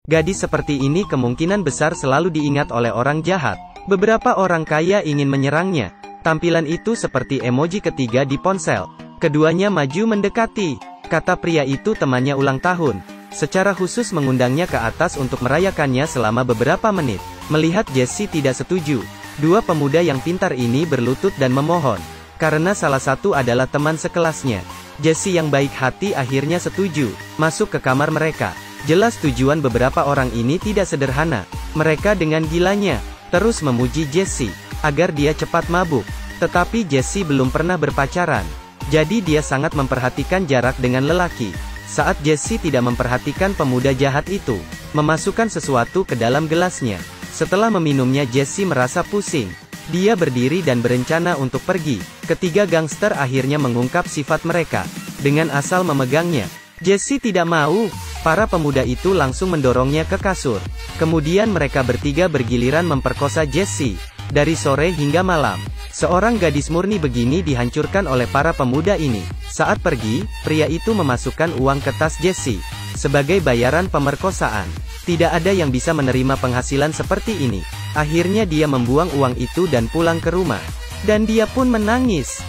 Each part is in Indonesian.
Gadis seperti ini kemungkinan besar selalu diingat oleh orang jahat. Beberapa orang kaya ingin menyerangnya. Tampilan itu seperti emoji ketiga di ponsel. Keduanya maju mendekati. Kata pria itu temannya ulang tahun. Secara khusus mengundangnya ke atas untuk merayakannya selama beberapa menit. Melihat Jesse tidak setuju, dua pemuda yang pintar ini berlutut dan memohon. Karena salah satu adalah teman sekelasnya. Jesse yang baik hati akhirnya setuju, masuk ke kamar mereka. Jelas tujuan beberapa orang ini tidak sederhana. Mereka dengan gilanya, terus memuji Jesse, agar dia cepat mabuk. Tetapi Jesse belum pernah berpacaran. Jadi dia sangat memperhatikan jarak dengan lelaki. Saat Jesse tidak memperhatikan pemuda jahat itu, memasukkan sesuatu ke dalam gelasnya. Setelah meminumnya Jesse merasa pusing. Dia berdiri dan berencana untuk pergi. Ketiga gangster akhirnya mengungkap sifat mereka. Dengan asal memegangnya, Jesse tidak mau. Para pemuda itu langsung mendorongnya ke kasur. Kemudian mereka bertiga bergiliran memperkosa Jesse. Dari sore hingga malam, seorang gadis murni begini dihancurkan oleh para pemuda ini. Saat pergi, pria itu memasukkan uang ke tas Jesse. Sebagai bayaran pemerkosaan. Tidak ada yang bisa menerima penghasilan seperti ini. Akhirnya dia membuang uang itu dan pulang ke rumah. Dan dia pun menangis.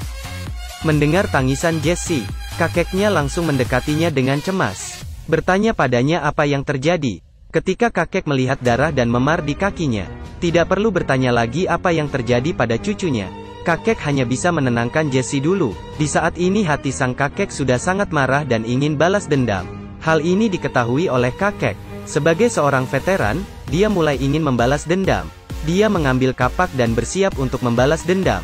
Mendengar tangisan Jesse, kakeknya langsung mendekatinya dengan cemas. Bertanya padanya apa yang terjadi. Ketika kakek melihat darah dan memar di kakinya, tidak perlu bertanya lagi apa yang terjadi pada cucunya. Kakek hanya bisa menenangkan Jesse dulu. Di saat ini hati sang kakek sudah sangat marah dan ingin balas dendam. Hal ini diketahui oleh kakek. Sebagai seorang veteran, dia mulai ingin membalas dendam. Dia mengambil kapak dan bersiap untuk membalas dendam.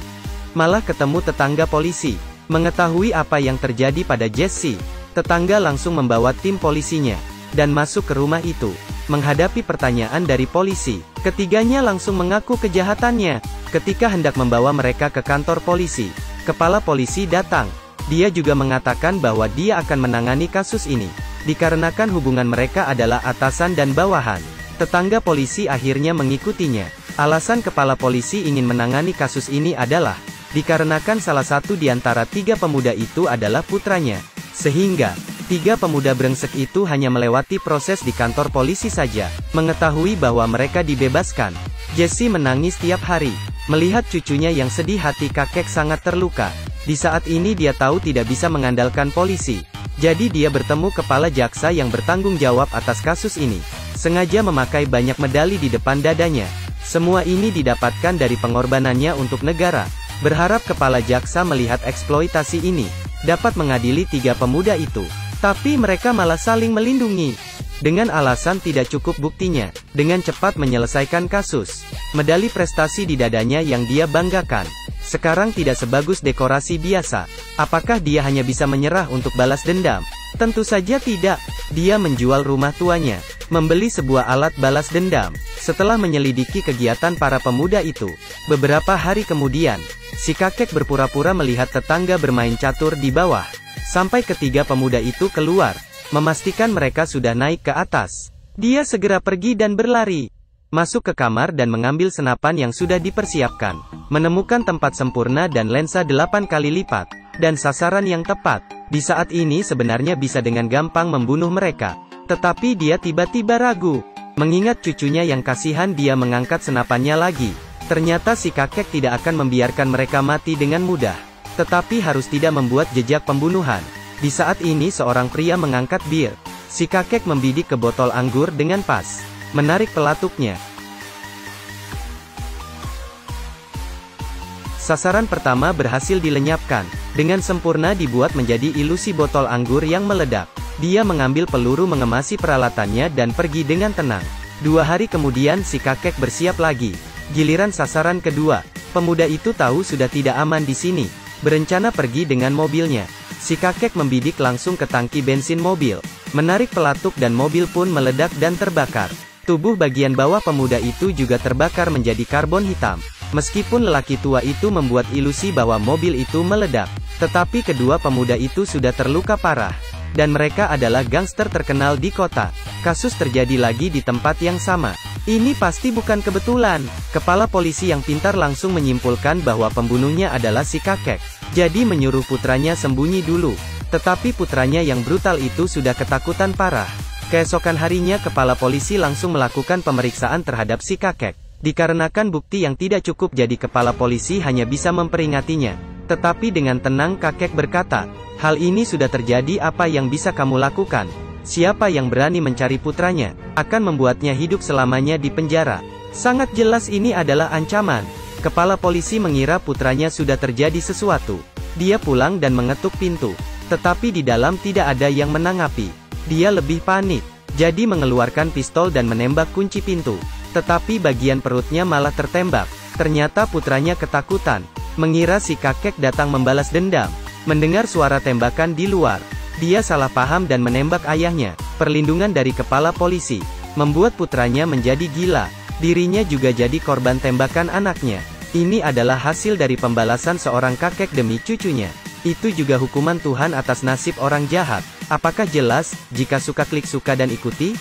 Malah ketemu tetangga polisi. Mengetahui apa yang terjadi pada Jesse, tetangga langsung membawa tim polisinya, dan masuk ke rumah itu. Menghadapi pertanyaan dari polisi, ketiganya langsung mengaku kejahatannya. Ketika hendak membawa mereka ke kantor polisi, kepala polisi datang. Dia juga mengatakan bahwa dia akan menangani kasus ini, dikarenakan hubungan mereka adalah atasan dan bawahan. Tetangga polisi akhirnya mengikutinya. Alasan kepala polisi ingin menangani kasus ini adalah, dikarenakan salah satu di antara tiga pemuda itu adalah putranya. Sehingga, tiga pemuda brengsek itu hanya melewati proses di kantor polisi saja. Mengetahui bahwa mereka dibebaskan, Jesse menangis tiap hari. Melihat cucunya yang sedih, hati kakek sangat terluka. Di saat ini dia tahu tidak bisa mengandalkan polisi. Jadi dia bertemu kepala jaksa yang bertanggung jawab atas kasus ini. Sengaja memakai banyak medali di depan dadanya. Semua ini didapatkan dari pengorbanannya untuk negara. Berharap kepala jaksa melihat eksploitasi ini dapat mengadili tiga pemuda itu. Tapi mereka malah saling melindungi. Dengan alasan tidak cukup buktinya, dengan cepat menyelesaikan kasus. Medali prestasi di dadanya yang dia banggakan, sekarang tidak sebagus dekorasi biasa. Apakah dia hanya bisa menyerah untuk balas dendam? Tentu saja tidak. Dia menjual rumah tuanya, membeli sebuah alat balas dendam. Setelah menyelidiki kegiatan para pemuda itu, beberapa hari kemudian, si kakek berpura-pura melihat tetangga bermain catur di bawah. Sampai ketiga pemuda itu keluar, memastikan mereka sudah naik ke atas. Dia segera pergi dan berlari. Masuk ke kamar dan mengambil senapan yang sudah dipersiapkan. Menemukan tempat sempurna dan lensa 8 kali lipat. Dan sasaran yang tepat. Di saat ini sebenarnya bisa dengan gampang membunuh mereka. Tetapi dia tiba-tiba ragu. Mengingat cucunya yang kasihan, dia mengangkat senapannya lagi. Ternyata si kakek tidak akan membiarkan mereka mati dengan mudah. Tetapi harus tidak membuat jejak pembunuhan. Di saat ini seorang pria mengangkat bir. Si kakek membidik ke botol anggur dengan pas. Menarik pelatuknya. Sasaran pertama berhasil dilenyapkan. Dengan sempurna dibuat menjadi ilusi botol anggur yang meledak. Dia mengambil peluru mengemasi peralatannya dan pergi dengan tenang. 2 hari kemudian si kakek bersiap lagi. Giliran sasaran kedua. Pemuda itu tahu sudah tidak aman di sini. Berencana pergi dengan mobilnya. Si kakek membidik langsung ke tangki bensin mobil. Menarik pelatuk dan mobil pun meledak dan terbakar. Tubuh bagian bawah pemuda itu juga terbakar menjadi karbon hitam. Meskipun lelaki tua itu membuat ilusi bahwa mobil itu meledak, tetapi kedua pemuda itu sudah terluka parah. Dan mereka adalah gangster terkenal di kota. Kasus terjadi lagi di tempat yang sama. Ini pasti bukan kebetulan. Kepala polisi yang pintar langsung menyimpulkan bahwa pembunuhnya adalah si kakek. Jadi menyuruh putranya sembunyi dulu. Tetapi putranya yang brutal itu sudah ketakutan parah. Keesokan harinya kepala polisi langsung melakukan pemeriksaan terhadap si kakek. Dikarenakan bukti yang tidak cukup jadi kepala polisi hanya bisa memperingatinya. Tetapi dengan tenang kakek berkata, "Hal ini sudah terjadi, apa yang bisa kamu lakukan? Siapa yang berani mencari putranya, akan membuatnya hidup selamanya di penjara." Sangat jelas ini adalah ancaman. Kepala polisi mengira putranya sudah terjadi sesuatu. Dia pulang dan mengetuk pintu. Tetapi di dalam tidak ada yang menanggapi. Dia lebih panik. Jadi mengeluarkan pistol dan menembak kunci pintu. Tetapi bagian perutnya malah tertembak. Ternyata putranya ketakutan. Mengira si kakek datang membalas dendam. Mendengar suara tembakan di luar. Dia salah paham dan menembak ayahnya. Perlindungan dari kepala polisi membuat putranya menjadi gila. Dirinya juga jadi korban tembakan anaknya. Ini adalah hasil dari pembalasan seorang kakek demi cucunya. Itu juga hukuman Tuhan atas nasib orang jahat. Apakah jelas? Jika suka klik suka dan ikuti.